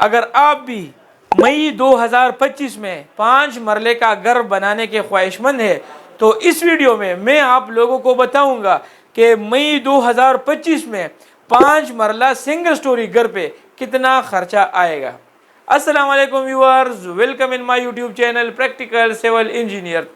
अगर आप भी मई 2025 में 5 मरले का घर बनाने के ख्वाहिशमंद है तो इस वीडियो में मैं आप लोगों को बताऊंगा कि मई 2025 में 5 मरला सिंगल स्टोरी घर पे कितना खर्चा आएगा। अस्सलाम वालेकुम viewers, welcome in my YouTube channel practical civil engineer.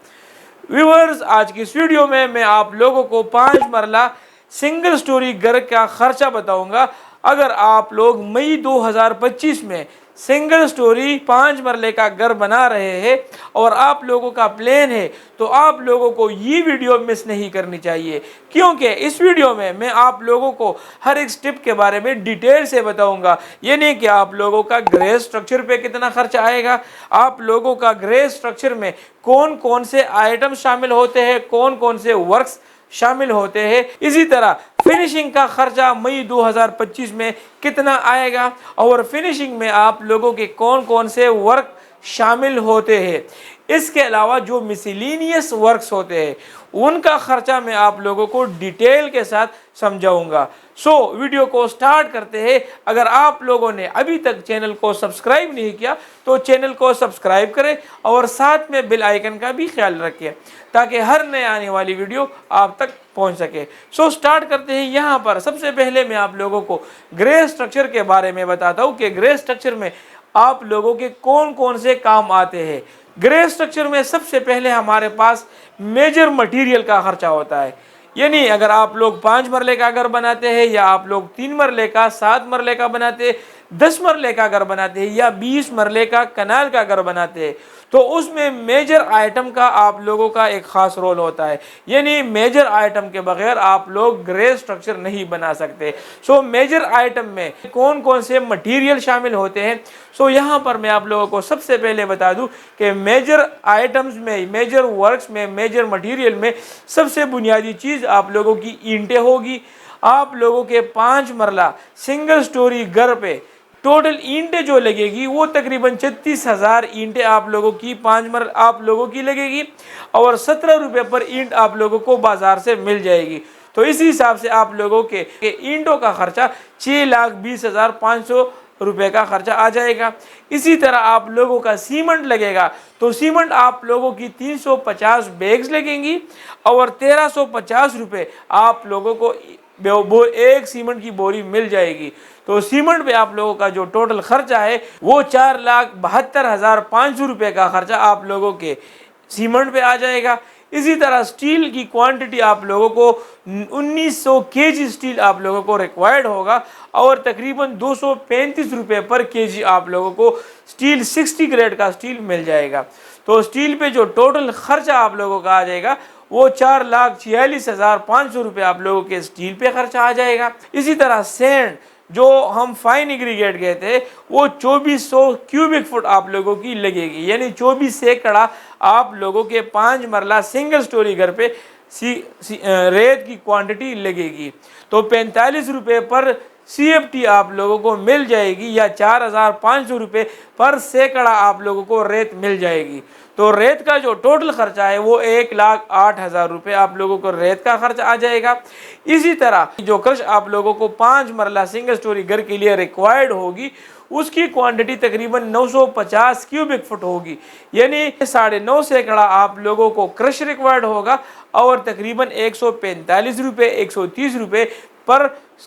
Viewers, आज की इस वीडियो में मैं आप लोगों को 5 मरला सिंगल स्टोरी घर का खर्चा बताऊंगा। अगर आप लोग मई 2025 में सिंगल स्टोरी 5 मरले का घर बना रहे हैं और आप लोगों का प्लान है तो आप लोगों को ये वीडियो मिस नहीं करनी चाहिए, क्योंकि इस वीडियो में मैं आप लोगों को हर एक स्टेप के बारे में डिटेल से बताऊंगा। ये नहीं कि आप लोगों का ग्रे स्ट्रक्चर पे कितना खर्चा आएगा, आप लोगों का ग्रे स्ट्रक्चर में कौन कौन से आइटम शामिल होते हैं, कौन कौन से वर्क्स शामिल होते हैं, इसी तरह फिनिशिंग का खर्चा मई 2025 में कितना आएगा और फिनिशिंग में आप लोगों के कौन कौन से वर्क शामिल होते हैं। इसके अलावा जो मिसलिनियस वर्क्स होते हैं उनका खर्चा मैं आप लोगों को डिटेल के साथ समझाऊंगा। वीडियो को स्टार्ट करते हैं। अगर आप लोगों ने अभी तक चैनल को सब्सक्राइब नहीं किया तो चैनल को सब्सक्राइब करें और साथ में बेल आइकन का भी ख्याल रखें ताकि हर नए आने वाली वीडियो आप तक पहुंच सके। स्टार्ट करते हैं। यहाँ पर सबसे पहले मैं आप लोगों को ग्रे स्ट्रक्चर के बारे में बताता हूँ कि ग्रे स्ट्रक्चर में आप लोगों के कौन कौन से काम आते हैं। ग्रे स्ट्रक्चर में सबसे पहले हमारे पास मेजर मटेरियल का खर्चा होता है। यानी अगर आप लोग 5 मरले का घर बनाते हैं या आप लोग 3 मरले का, 7 मरले का बनाते हैं, 10 मरले का घर बनाते हैं या 20 मरले का कनाल का घर बनाते हैं तो उसमें मेजर आइटम का आप लोगों का एक खास रोल होता है। यानी मेजर आइटम के बगैर आप लोग ग्रे स्ट्रक्चर नहीं बना सकते। मेजर आइटम में कौन कौन से मटेरियल शामिल होते हैं। यहाँ पर मैं आप लोगों को सबसे पहले बता दूं कि मेजर आइटम्स में, मेजर वर्क्स में, मेजर मटेरियल में सबसे बुनियादी चीज़ आप लोगों की ईंटें होगी। आप लोगों के 5 मरला सिंगल स्टोरी घर पे टोटल ईंटें जो लगेगी वो तकरीबन 36,000 ईंटें आप लोगों की 5 मरला आप लोगों की लगेगी और 17 रुपये पर ईंट आप लोगों को बाजार से मिल जाएगी। तो इसी हिसाब से आप लोगों के ईंटों का खर्चा 6,20,500 रुपये का खर्चा आ जाएगा। इसी तरह आप लोगों का सीमेंट लगेगा तो सीमेंट आप लोगों की 350 बैग्स लगेंगी और 1350 रुपये आप लोगों को एक सीमेंट की बोरी मिल जाएगी। तो सीमेंट पे आप लोगों का जो टोटल खर्चा है वो 4,72,500 रुपये का खर्चा आप लोगों के सीमेंट पे आ जाएगा। इसी तरह स्टील की क्वांटिटी आप लोगों को 1900 केजी स्टील आप लोगों को रिक्वायर्ड होगा और तकरीबन 235 रुपये पर केजी आप लोगों को स्टील 60 ग्रेड का स्टील मिल जाएगा। तो स्टील पे जो टोटल खर्चा आप लोगों का आ जाएगा वो 4,46,500 रुपये आप लोगों के स्टील पे खर्चा आ जाएगा। इसी तरह सैंड जो हम फाइन एग्रीगेट कहते हैं वो 2400 क्यूबिक फुट आप लोगों की लगेगी। यानी 24 सैकड़ा आप लोगों के 5 मरला सिंगल स्टोरी घर पे रेत की क्वांटिटी लगेगी। तो 45 रुपये पर CFT आप लोगों को मिल जाएगी या 4,500 रुपये पर सैकड़ा आप लोगों को रेत मिल जाएगी। तो रेत का जो टोटल खर्चा है वो 1,08,000 रुपये आप लोगों को रेत का खर्चा आ जाएगा। इसी तरह जो क्रश आप लोगों को 5 मरला सिंगल स्टोरी घर के लिए रिक्वायर्ड होगी उसकी क्वांटिटी तकरीबन 950 क्यूबिक फुट होगी। यानी 9.5 सैकड़ा आप लोगों को क्रश रिक्वायर्ड होगा और तकरीबन 145 रुपये, 130 रुपये पर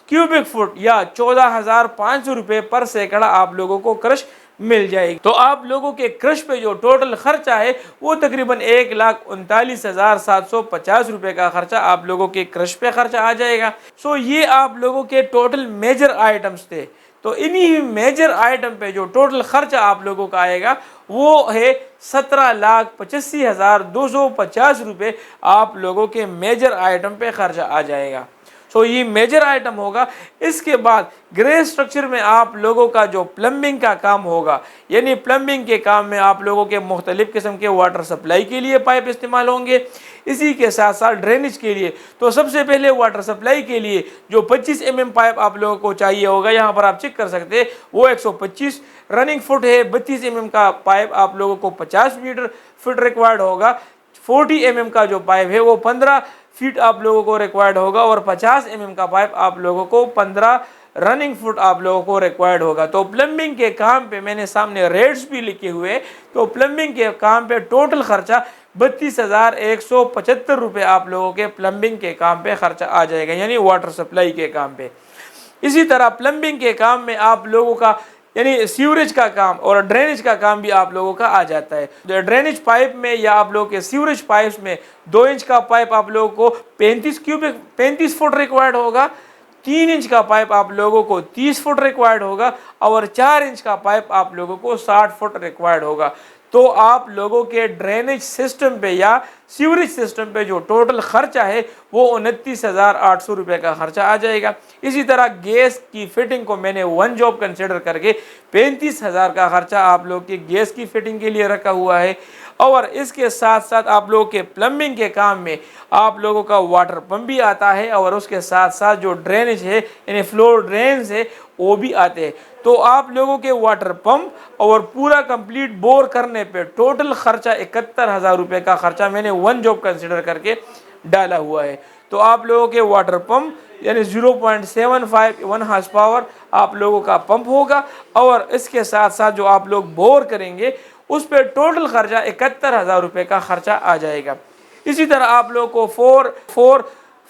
क्यूबिक फुट या 14,500 रुपये पर सैकड़ा आप लोगों को क्रश मिल जाएगी। तो आप लोगों के क्रश पे जो टोटल खर्चा है वो तकरीबन 1,39,750 रुपये का खर्चा आप लोगों के क्रश पे खर्चा आ जाएगा। ये आप लोगों के टोटल मेजर आइटम्स थे। तो इन्हीं मेजर आइटम पे जो टोटल खर्चा आप लोगों का आएगा वो है 17,85,250 रुपये आप लोगों के मेजर आइटम पे खर्चा आ जाएगा। ये मेजर आइटम होगा। इसके बाद ग्रे स्ट्रक्चर में आप लोगों का जो प्लम्बिंग का काम होगा, यानी प्लम्बिंग के काम में आप लोगों के मुख्तलिफ किस्म के वाटर सप्लाई के लिए पाइप इस्तेमाल होंगे। इसी के साथ साथ ड्रेनेज के लिए तो सबसे पहले वाटर सप्लाई के लिए जो 25 mm पाइप आप लोगों को चाहिए होगा, यहाँ पर आप चेक कर सकते हैं वो 125 रनिंग फुट है। 32 mm का पाइप आप लोगों को 50 मीटर फुट रिक्वायर्ड होगा। 40 mm का जो पाइप है वो 15 फीट आप लोगों को रिक्वायर्ड होगा और 50 mm का पाइप आप लोगों को 15 रनिंग फुट आप लोगों को रिक्वायर्ड होगा। तो प्लम्बिंग के काम पे मैंने सामने रेट्स भी लिखे हुए। तो प्लम्बिंग के काम पे टोटल खर्चा 32,175 रुपये आप लोगों के प्लम्बिंग के काम पे खर्चा आ जाएगा, यानी वाटर सप्लाई के काम पे। इसी तरह प्लम्बिंग के काम में आप लोगों का यानी सीवरेज का काम और ड्रेनेज का काम भी आप लोगों का आ जाता है। ड्रेनेज पाइप में या आप लोगों के सीवरेज पाइप्स में 2 इंच का पाइप आप लोगों को 35 फुट रिक्वायर्ड होगा, 3 इंच का पाइप आप लोगों को 30 फुट रिक्वायर्ड होगा और 4 इंच का पाइप आप लोगों को 60 फुट रिक्वायर्ड होगा। तो आप लोगों के ड्रेनेज सिस्टम पे या सीवरेज सिस्टम पे जो टोटल खर्चा है वो 29,800 रुपये का खर्चा आ जाएगा। इसी तरह गैस की फिटिंग को मैंने वन जॉब कंसिडर करके 35,000 का खर्चा आप लोग की गैस की फिटिंग के लिए रखा हुआ है। और इसके साथ साथ आप लोगों के प्लम्बिंग के काम में आप लोगों का वाटर पंप भी आता है और उसके साथ साथ जो ड्रेनेज है यानी फ्लोर ड्रेन्स है वो भी आते हैं। तो आप लोगों के वाटर पंप और पूरा कंप्लीट बोर करने पे टोटल खर्चा 71,000 रुपये का खर्चा मैंने वन जॉब कंसिडर करके डाला हुआ है। तो आप लोगों के वाटर पंप यानी 0.75 1 हार्स पावर आप लोगों का पंप होगा और इसके साथ साथ जो आप लोग बोर करेंगे उस पर टोटल खर्चा 71,000 रुपये का खर्चा आ जाएगा। इसी तरह आप लोगों को 4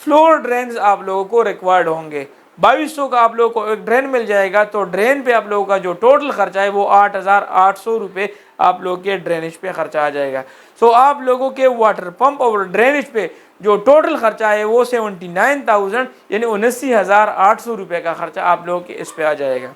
फ्लोर ड्रेन्स आप लोगों को रिक्वायर्ड होंगे। 2200 का आप लोगों को एक ड्रेन मिल जाएगा। तो ड्रेन पे आप लोगों का जो टोटल खर्चा है वो 8,800 रुपये आप लोगों के ड्रेनेज पे खर्चा आ जाएगा। सो आप लोगों के वाटर पंप और ड्रेनेज पे जो टोटल खर्चा है वो 79,000 यानी 79,800 रुपये का खर्चा आप लोगों के इस पे आ जाएगा।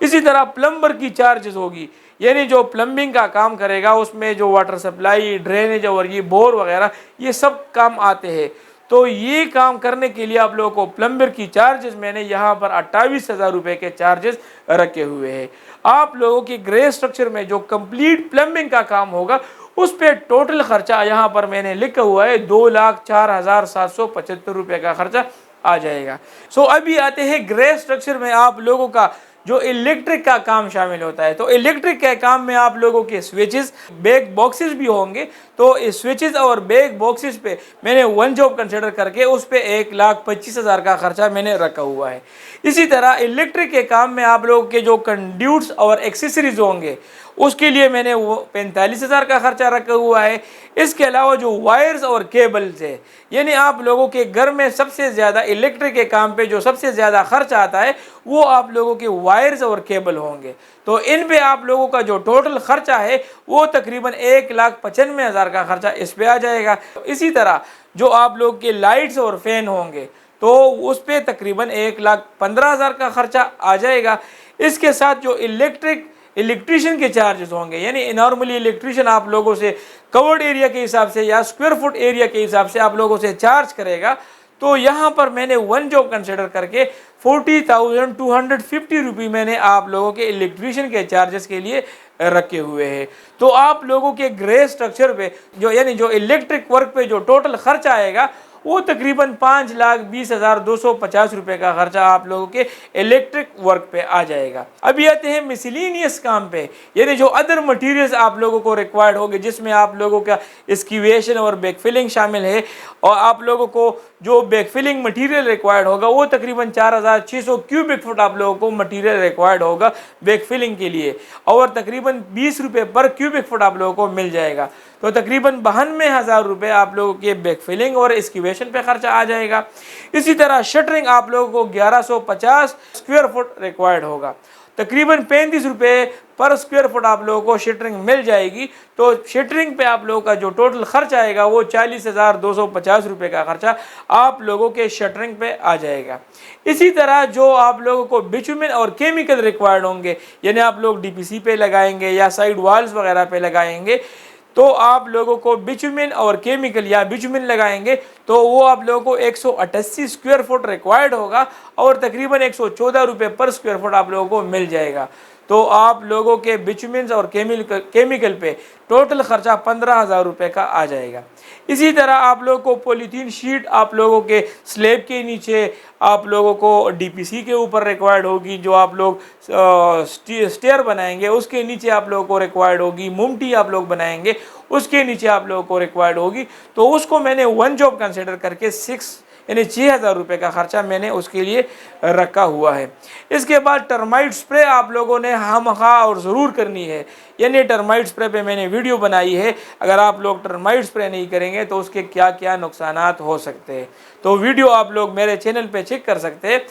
इसी तरह प्लम्बर की चार्जेस होगी, यानी जो प्लम्बिंग का काम करेगा उसमें जो वाटर सप्लाई, ड्रेनेज और ये बोर वगैरह ये सब काम आते हैं। तो ये काम करने के लिए आप लोगों को प्लम्बर की चार्जेस मैंने यहाँ पर 28,000 रुपये के चार्जेस रखे हुए हैं। आप लोगों की ग्रे स्ट्रक्चर में जो कंप्लीट प्लम्बिंग का काम होगा उस पर टोटल खर्चा यहाँ पर मैंने लिखा हुआ है 2,04,775 रुपये का खर्चा आ जाएगा। सो अभी आते हैं ग्रे स्ट्रक्चर में आप लोगों का जो इलेक्ट्रिक का काम शामिल होता है। तो इलेक्ट्रिक के काम में आप लोगों के स्विचेस, बैक बॉक्सेस भी होंगे। तो इस स्विचेस और बैक बॉक्सेस पे मैंने वन जॉब कंसिडर करके उस पे 1,25,000 का खर्चा मैंने रखा हुआ है। इसी तरह इलेक्ट्रिक के काम में आप लोगों के जो कंड्यूट्स और एक्सेसरीज होंगे उसके लिए मैंने 45,000 का खर्चा रखा हुआ है। इसके अलावा जो वायर्स और केबल्स है, यानी आप लोगों के घर में सबसे ज़्यादा इलेक्ट्रिक के काम पे जो सबसे ज़्यादा खर्च आता है वो आप लोगों के वायर्स और केबल होंगे। तो इन पे आप लोगों का जो टोटल खर्चा है वो तकरीबन 1,95,000 का खर्चा इस पे आ जाएगा। इसी तरह जो आप लोग के लाइट्स और फैन होंगे तो उस पर तकरीबन 1,15,000 का खर्चा आ जाएगा। इसके साथ जो इलेक्ट्रीशियन के चार्जेस होंगे, यानी नॉर्मली इलेक्ट्रीशियन आप लोगों से कवर्ड एरिया के हिसाब से या स्क्वायर फुट एरिया के हिसाब से आप लोगों से चार्ज करेगा। तो यहाँ पर मैंने वन जॉब कंसिडर करके 40,250 रुपये मैंने आप लोगों के इलेक्ट्रीशियन के चार्जेस के लिए रखे हुए हैं। तो आप लोगों के ग्रे स्ट्रक्चर पे जो यानी जो इलेक्ट्रिक वर्क पे जो टोटल खर्चा आएगा वो तकरीबन 5,20,250 रुपये का खर्चा आप लोगों के इलेक्ट्रिक वर्क पे आ जाएगा। अभी आते हैं मिसलिनियस काम पे, यानी जो अदर मटेरियल्स आप लोगों को रिक्वायर्ड होंगे जिसमें आप लोगों का एक्सक्यूवेशन और बैकफिलिंग शामिल है। और आप लोगों को जो बैकफिलिंग मटेरियल रिक्वायर्ड होगा वो तकरीबन 4,600 क्यूबिक फुट आप लोगों को मटेरियल रिक्वायर्ड होगा बैकफिलिंग के लिए, और तकरीबन 20 रुपये पर क्यूबिक फुट आप लोगों को मिल जाएगा। तो तकरीबन 92,000 रुपये आप लोगों के बैकफिलिंग और एक्सक्यूवेशन पे खर्चा आ जाएगा। इसी तरह शटरिंग आप लोगों को 1150 स्क्वायर फुट रिक्वायर्ड होगा, तकरीबन 35 रुपये पर स्क्वायर फुट आप लोगों को शटरिंग मिल जाएगी। तो शटरिंग पे आप लोगों का जो टोटल खर्च आएगा वो 40,250 रुपये का खर्चा आप लोगों के शटरिंग पे आ जाएगा। इसी तरह जो आप लोगों को बिटुमेन और केमिकल रिक्वायर्ड होंगे, यानी आप लोग डीपीसी पे लगाएंगे या साइड वॉल्स वगैरह पे लगाएंगे, तो आप लोगों को बिटुमेन और केमिकल या बिटुमेन लगाएंगे तो वो आप लोगों को 188 स्क्वायर फुट रिक्वायर्ड होगा और तकरीबन 114 रुपये पर स्क्वायर फुट आप लोगों को मिल जाएगा। तो आप लोगों के बिटुमेन और केमिकल पे टोटल खर्चा 15,000 रुपये का आ जाएगा। इसी तरह आप लोगों को पॉलीथीन शीट आप लोगों के स्लेब के नीचे आप लोगों को डीपीसी के ऊपर रिक्वायर्ड होगी, जो आप लोग स्टेयर बनाएंगे उसके नीचे आप लोगों को रिक्वायर्ड होगी, मुमटी आप लोग बनाएंगे उसके नीचे आप लोगों को रिक्वायर्ड होगी। तो उसको मैंने वन जॉब कंसिडर करके यानी 6,000 रुपये का खर्चा मैंने उसके लिए रखा हुआ है। इसके बाद टर्माइट स्प्रे आप लोगों ने खामखा और ज़रूर करनी है, यानी टर्माइट स्प्रे पे मैंने वीडियो बनाई है। अगर आप लोग टर्माइट स्प्रे नहीं करेंगे तो उसके क्या क्या नुकसानात हो सकते हैं, तो वीडियो आप लोग मेरे चैनल पे चेक कर सकते हैं।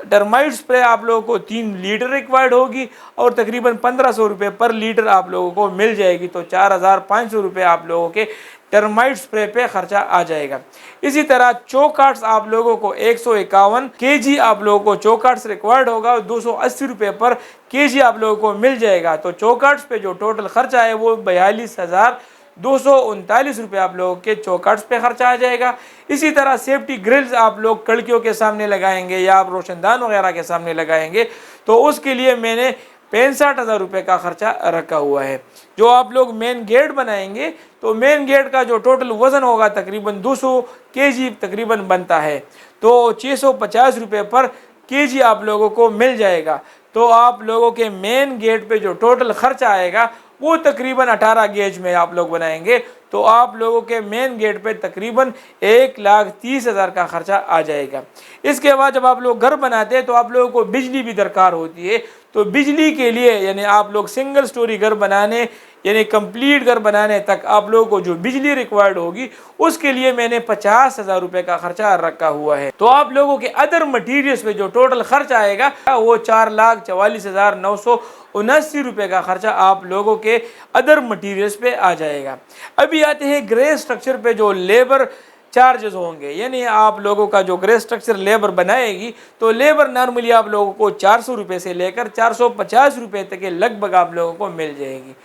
टर्माइट स्प्रे आप लोगों को 3 लीटर रिक्वायर्ड होगी और तकरीबन 1500 रुपये पर लीटर आप लोगों को मिल जाएगी। तो 4500 रुपये आप लोगों के टर्माइट स्प्रे पे खर्चा आ जाएगा। इसी तरह चौकाट्स आप लोगों को 151 kg आप लोगों को चौकाट्स रिक्वायर्ड होगा और 280 रुपये पर kg आप लोगों को मिल जाएगा। तो चौकाट्स पे जो टोटल खर्चा है वो 42,239 रुपये आप लोगों के चौकाट्स पे खर्चा आ जाएगा। इसी तरह सेफ्टी ग्रिल्स आप लोग कड़कियों के सामने लगाएंगे या आप रोशनदान वगैरह के सामने लगाएंगे तो उसके लिए मैंने 65,000 रुपये का खर्चा रखा हुआ है। जो आप लोग मेन गेट बनाएंगे तो मेन गेट का जो टोटल वज़न होगा तकरीबन 200 kg तकरीबन बनता है, तो 650 रुपये पर kg आप लोगों को मिल जाएगा। तो आप लोगों के मेन गेट पे जो टोटल खर्चा आएगा वो तकरीबन 18 गेज में आप लोग बनाएंगे तो आप लोगों के मेन गेट पे तकरीबन 1,30,000 का खर्चा आ जाएगा। इसके बाद जब आप लोग घर बनाते हैं तो आप लोगों को बिजली भी दरकार होती है। तो बिजली के लिए यानी आप लोग सिंगल स्टोरी घर बनाने यानी कंप्लीट घर बनाने तक आप लोगों को जो बिजली रिक्वायर्ड होगी उसके लिए मैंने 50,000 रुपये का खर्चा रखा हुआ है। तो आप लोगों के अदर मटीरियल्स पे जो टोटल खर्चा आएगा वो 4,44,979 रुपये का खर्चा आप लोगों के अदर मटीरियल्स पे आ जाएगा। अभी आते हैं ग्रे स्ट्रक्चर पे जो लेबर चार्जेस होंगे, यानी आप लोगों का जो ग्रे स्ट्रक्चर लेबर बनाएगी तो लेबर नॉर्मली आप लोगों को 400 रुपये से लेकर 450 रुपये तक के लगभग आप लोगों को मिल जाएगी।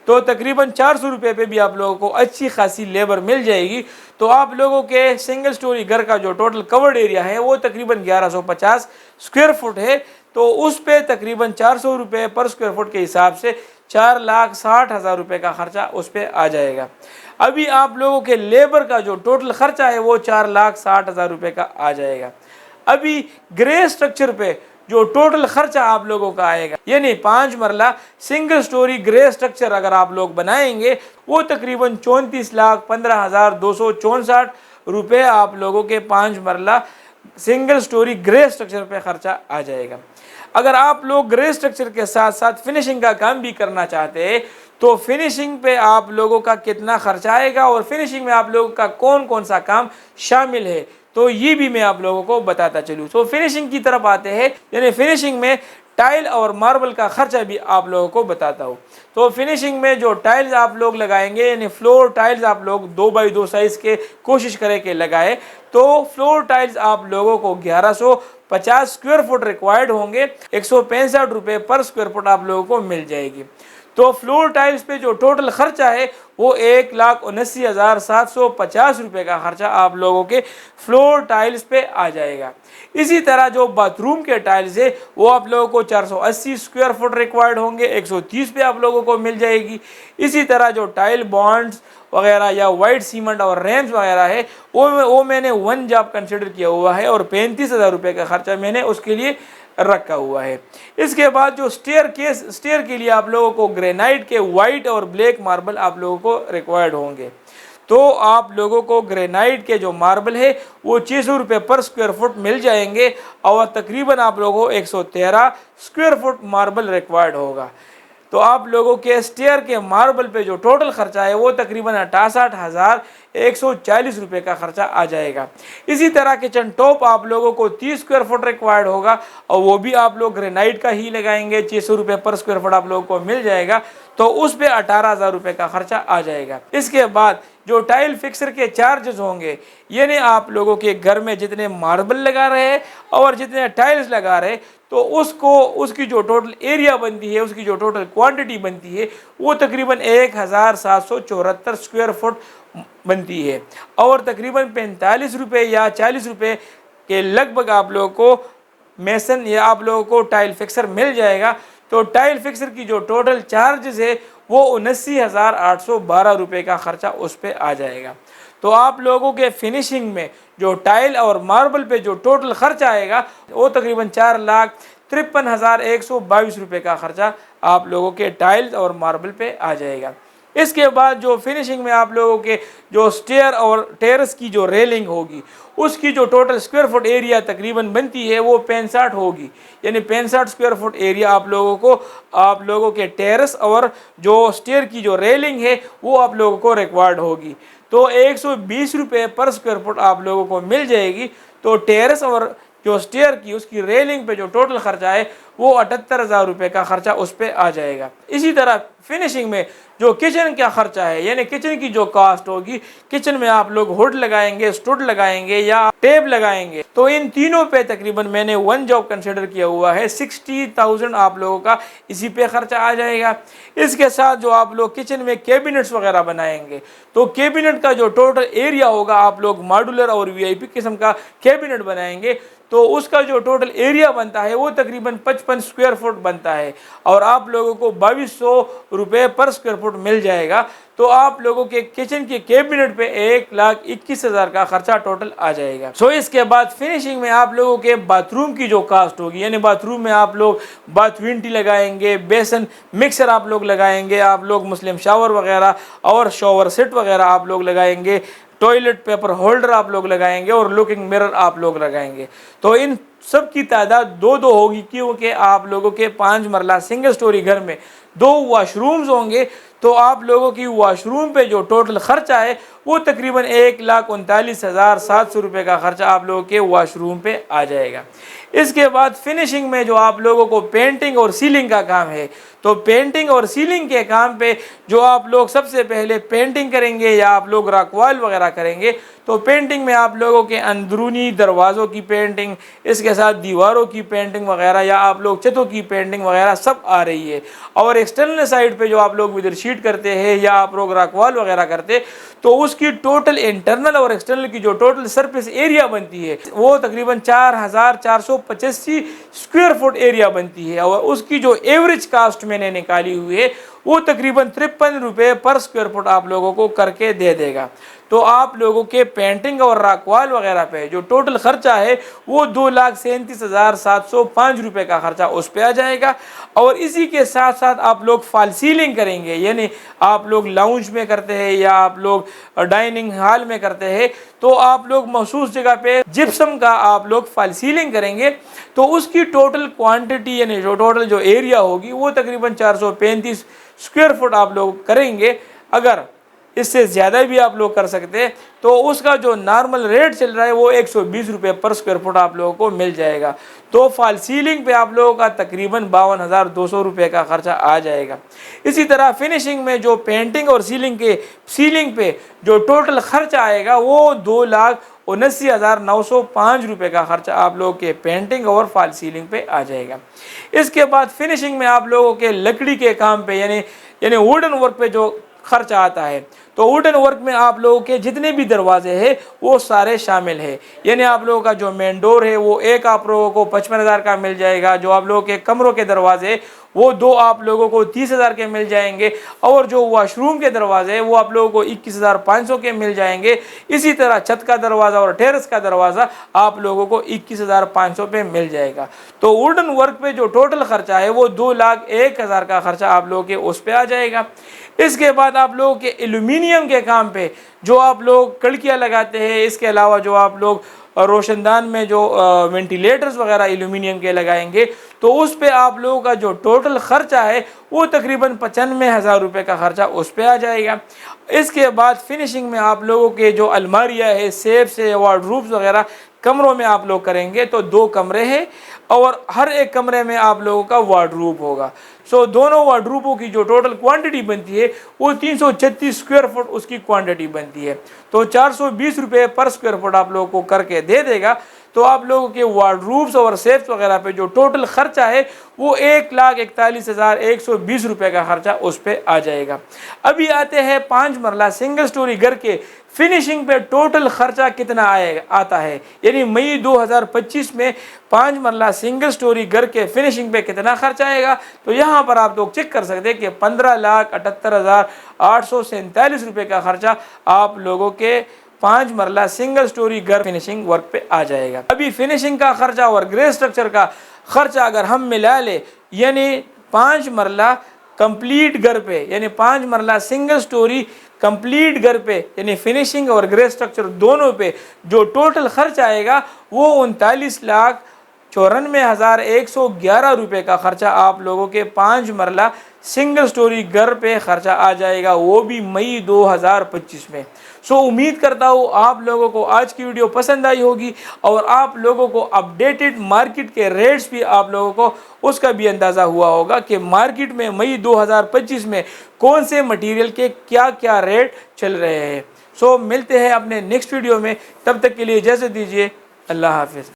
तो तकरीबन 400 रुपये पे भी आप लोगों को अच्छी खासी लेबर मिल जाएगी। तो आप लोगों के सिंगल स्टोरी घर का जो टोटल कवर्ड एरिया है वो तकरीबन 1150 स्क्वायर फुट है, तो उस पे तकरीबन 400 रुपये पर स्क्वायर फुट के हिसाब से 4,60,000 रुपये का खर्चा उस पर आ जाएगा। अभी आप लोगों के लेबर का जो टोटल खर्चा है वो 4,60,000 रुपये का आ जाएगा। अभी ग्रे स्ट्रक्चर पे जो टोटल खर्चा आप लोगों का आएगा यानी 5 मरला सिंगल स्टोरी ग्रे स्ट्रक्चर अगर आप लोग बनाएंगे वो तकरीबन 34,15,264 रुपये आप लोगों के 5 मरला सिंगल स्टोरी ग्रे स्ट्रक्चर पे खर्चा आ जाएगा। अगर आप लोग ग्रे स्ट्रक्चर के साथ साथ फिनिशिंग का काम भी करना चाहते हैं तो फिनिशिंग पे आप लोगों का कितना खर्चा आएगा और फिनिशिंग में आप लोगों का कौन कौन सा काम शामिल है तो ये भी मैं आप लोगों को बताता चलूँ। तो फिनिशिंग की तरफ आते हैं, यानी फिनिशिंग में टाइल और मार्बल का खर्चा भी आप लोगों को बताता हूँ। तो फिनिशिंग में जो टाइल्स आप लोग लगाएंगे यानी फ्लोर टाइल्स आप लोग 2x2 साइज़ के कोशिश करें कि लगाए, तो फ्लोर टाइल्स आप लोगों को 1150 स्क्वायर फुट रिक्वायर्ड होंगे, 165 रुपये पर स्क्वायर फुट आप लोगों को मिल जाएगी। तो फ्लोर टाइल्स पे जो टोटल खर्चा है वो 1,79,750 रुपये का खर्चा आप लोगों के फ्लोर टाइल्स पे आ जाएगा। इसी तरह जो बाथरूम के टाइल्स है वो आप लोगों को 480 स्क्वायर फुट रिक्वायर्ड होंगे, 130 पे आप लोगों को मिल जाएगी। इसी तरह जो टाइल बॉन्ड्स वगैरह या वाइट सीमेंट और रैम्स वगैरह है वो मैंने 1 जॉब कंसिडर किया हुआ है और 35,000 रुपये का खर्चा मैंने उसके लिए रखा हुआ है। इसके बाद जो स्टेयर के लिए आप लोगों को ग्रेनाइट के वाइट और ब्लैक मार्बल आप लोगों को रिक्वायर्ड होंगे। तो आप लोगों को ग्रेनाइट के जो मार्बल है वो 600 रुपये पर स्क्वायर फुट मिल जाएंगे और तकरीबन आप लोगों को 113 स्क्वायर फुट मार्बल रिक्वायर्ड होगा। तो आप लोगों के स्टेयर के मार्बल पे जो टोटल खर्चा है वो तकरीबन 68,140 रुपये का खर्चा आ जाएगा। इसी तरह किचन टॉप आप लोगों को 30 स्क्वायर फुट रिक्वायर्ड होगा और वो भी आप लोग ग्रेनाइट का ही लगाएंगे, 600 रुपये पर स्क्वायर फुट आप लोगों को मिल जाएगा, तो उस पर 18,000 रुपये का खर्चा आ जाएगा। इसके बाद जो टाइल फिक्सर के चार्जेस होंगे यानी आप लोगों के घर में जितने मार्बल लगा रहे हैं और जितने टाइल्स लगा रहे हैं तो उसकी जो टोटल एरिया बनती है, उसकी जो टोटल क्वांटिटी बनती है वो तकरीबन 1,774 स्क्वायर फुट बनती है और तकरीबन 45 रुपये या 40 रुपये के लगभग आप लोगों को मेसन या आप लोगों को टाइल फिक्सर मिल जाएगा। तो टाइल फिक्सर की जो टोटल चार्जेस है वो 79,812 रुपये का खर्चा उस पर आ जाएगा। तो आप लोगों के फिनिशिंग में जो टाइल और मार्बल पे जो टोटल खर्चा आएगा वो तकरीबन 4,53,122 रुपये का खर्चा आप लोगों के टाइल्स और मार्बल पे आ जाएगा। इसके बाद जो फिनिशिंग में आप लोगों के जो स्टेयर और टेरेस की जो रेलिंग होगी उसकी जो टोटल स्क्वायर फुट एरिया तकरीबन बनती है वो 65 होगी, यानी 65 स्क्वायर फुट एरिया आप लोगों के टेरेस और जो स्टेयर की जो रेलिंग है वो आप लोगों को रिक्वायर्ड होगी। तो 120 रुपये पर स्क्वायर फुट आप लोगों को मिल जाएगी। तो टेरेस और जो स्टेयर की उसकी रेलिंग पे जो टोटल खर्चा है वो 78,000 रुपये का खर्चा उस पर आ जाएगा। इसी तरह फिनिशिंग में जो किचन का खर्चा है, यानी किचन की जो कास्ट होगी, किचन में आप लोग हुड लगाएंगे, स्टूड लगाएंगे या टेप लगाएंगे, तो इन तीनों पे तकरीबन मैंने वन जॉब कंसिडर किया हुआ है, 60,000 आप लोगों का इसी पे खर्चा आ जाएगा। इसके साथ जो आप लोग किचन में कैबिनेट्स वगैरह बनाएंगे तो कैबिनेट का जो टोटल एरिया होगा, आप लोग मॉड्यूलर और वीआईपी किस्म का कैबिनेट बनाएंगे तो उसका जो टोटल एरिया बनता है वो तकरीबन 55 स्क्वायर फुट बनता है और आप लोगों को 2200 रुपये पर स्क्वायर फुट मिल जाएगा। तो आप लोगों के किचन के कैबिनेट पे 1,21,000 का खर्चा टोटल आ जाएगा। सो इसके बाद फिनिशिंग में आप लोगों के बाथरूम की जो कास्ट होगी, यानी बाथरूम में आप लोग बाथ विंटी लगाएंगे, बेसन मिक्सर आप लोग लगाएंगे, आप लोग मुस्लिम शावर वगैरह और शॉवर सेट वगैरह आप लोग लगाएंगे, टॉयलेट पेपर होल्डर आप लोग लगाएंगे और लुकिंग मिरर आप लोग लगाएंगे। तो इन सब की तादाद दो होगी, क्योंकि आप लोगों के 5 मरला सिंगल स्टोरी घर में 2 वॉशरूम्स होंगे। तो आप लोगों की वॉशरूम पे जो टोटल खर्चा है वो तकरीबन 1,39,700 रुपये का खर्चा आप लोगों के वॉशरूम पे आ जाएगा। इसके बाद फिनिशिंग में जो आप लोगों को पेंटिंग और सीलिंग का काम है, तो पेंटिंग और सीलिंग के काम पे जो आप लोग सबसे पहले पेंटिंग करेंगे या आप लोग रॉकवॉल वगैरह करेंगे, तो पेंटिंग में आप लोगों के अंदरूनी दरवाज़ों की पेंटिंग, इसके साथ दीवारों की पेंटिंग वगैरह या आप लोग छतों की पेंटिंग वगैरह सब आ रही है। और एक्सटर्नल साइड पे जो आप लोग विदर शीट करते हैं या आप लोग रॉकवॉल वगैरह करते तो उसकी टोटल इंटरनल और एक्सटर्नल की जो टोटल सरफेस एरिया बनती है वो तकरीबन 4,485 स्क्वायर फुट एरिया बनती है और उसकी जो एवरेज कास्ट मैंने निकाली हुई है वो तकरीबन 53 रुपये पर स्क्वायर फुट आप लोगों को करके दे देगा। तो आप लोगों के पेंटिंग और रॉकवॉल वगैरह पे जो टोटल खर्चा है वो 2,37,705 रुपये का खर्चा उस पर आ जाएगा। और इसी के साथ साथ आप लोग फॉल सीलिंग करेंगे, यानी आप लोग लाउंज में करते हैं या आप लोग डाइनिंग हॉल में करते हैं तो आप लोग मखसूस जगह पे जिप्सम का आप लोग फॉल सीलिंग करेंगे तो उसकी टोटल क्वांटिटी यानी जो टोटल जो एरिया होगी वो तकरीबन 435 स्क्वायर फुट आप लोग करेंगे। अगर इससे ज़्यादा भी आप लोग कर सकते हैं तो उसका जो नॉर्मल रेट चल रहा है वो 120 रुपये पर स्क्वायर फुट आप लोगों को मिल जाएगा। तो फॉल सीलिंग पे आप लोगों का तकरीबन 52,200 रुपये का खर्चा आ जाएगा। इसी तरह फिनिशिंग में जो पेंटिंग और सीलिंग पे जो टोटल खर्चा आएगा वो 2,79,905 रुपये का खर्चा आप लोगों के पेंटिंग और फॉल सीलिंग पे आ जाएगा। इसके बाद फिनिशिंग में आप लोगों के लकड़ी के काम पे यानी वुडन वर्क पे जो खर्चा आता है तो वुडन वर्क में आप लोगों के जितने भी दरवाजे हैं वो सारे शामिल है। यानी आप लोगों का जो मेन डोर है वो एक आप लोगों को 55,000 का मिल जाएगा, जो आप लोगों के कमरों के दरवाजे वो 2 आप लोगों को 30,000 के मिल जाएंगे और जो वॉशरूम के दरवाजे हैं वो आप लोगों को 21,500 के मिल जाएंगे। इसी तरह छत का दरवाज़ा और टेरेस का दरवाज़ा आप लोगों को 21,500 पे मिल जाएगा। तो वुडन वर्क पे जो टोटल खर्चा है वो 2,01,000 का खर्चा आप लोगों के उस पर आ जाएगा। इसके बाद आप लोगों के एल्यूमिनियम के काम पे जो आप लोग कड़कियाँ लगाते हैं, इसके अलावा जो आप लोग रोशनदान में जो वेंटिलेटर्स वगैरह एल्यूमिनियम के लगाएंगे तो उस पे आप लोगों का जो टोटल खर्चा है वो तकरीबन 95,000 रुपये का खर्चा उस पे आ जाएगा। इसके बाद फिनिशिंग में आप लोगों के जो अलमारियाँ है, सेफ्स है, वार्डरूब्स वगैरह कमरों में आप लोग करेंगे तो 2 कमरे हैं और हर एक कमरे में आप लोगों का वार्डरूब होगा। सो दोनों वार्डरूबों की जो टोटल क्वांटिटी बनती है वो 336 स्क्वायर फुट उसकी क्वांटिटी बनती है। तो 420 रुपये पर स्क्वायर फुट आप लोगों को करके दे देगा। तो आप लोगों के वार्डरूब्स और सेफ्स वगैरह पे जो टोटल खर्चा है वो 1,41,120 रुपये का खर्चा उस पर आ जाएगा। अभी आते हैं 5 मरला सिंगल स्टोरी घर के फिनिशिंग पे टोटल खर्चा कितना आता है, यानी मई 2025 में 5 मरला सिंगल स्टोरी घर के फिनिशिंग पे कितना खर्चा आएगा। तो यहाँ पर आप लोग चेक कर सकते हैं कि 15,78,847 रुपये का खर्चा आप लोगों के 5 मरला सिंगल स्टोरी घर फिनिशिंग वर्क पे आ जाएगा। अभी फिनिशिंग का खर्चा और ग्रे स्ट्रक्चर का खर्चा अगर हम मिला ले, यानी 5 मरला कंप्लीट घर पे यानी 5 मरला सिंगल स्टोरी कंप्लीट घर पे यानी फिनिशिंग और ग्रे स्ट्रक्चर दोनों पे जो टोटल खर्च आएगा वो 39,94,111 रुपये का खर्चा आप लोगों के 5 मरला सिंगल स्टोरी घर पे खर्चा आ जाएगा, वो भी मई 2025 में। उम्मीद करता हूँ आप लोगों को आज की वीडियो पसंद आई होगी और आप लोगों को अपडेटेड मार्केट के रेट्स भी आप लोगों को उसका भी अंदाज़ा हुआ होगा कि मार्केट में मई 2025 में कौन से मटेरियल के क्या क्या रेट चल रहे हैं। मिलते हैं अपने नेक्स्ट वीडियो में, तब तक के लिए इजाज़त दीजिए। अल्लाह हाफिज़।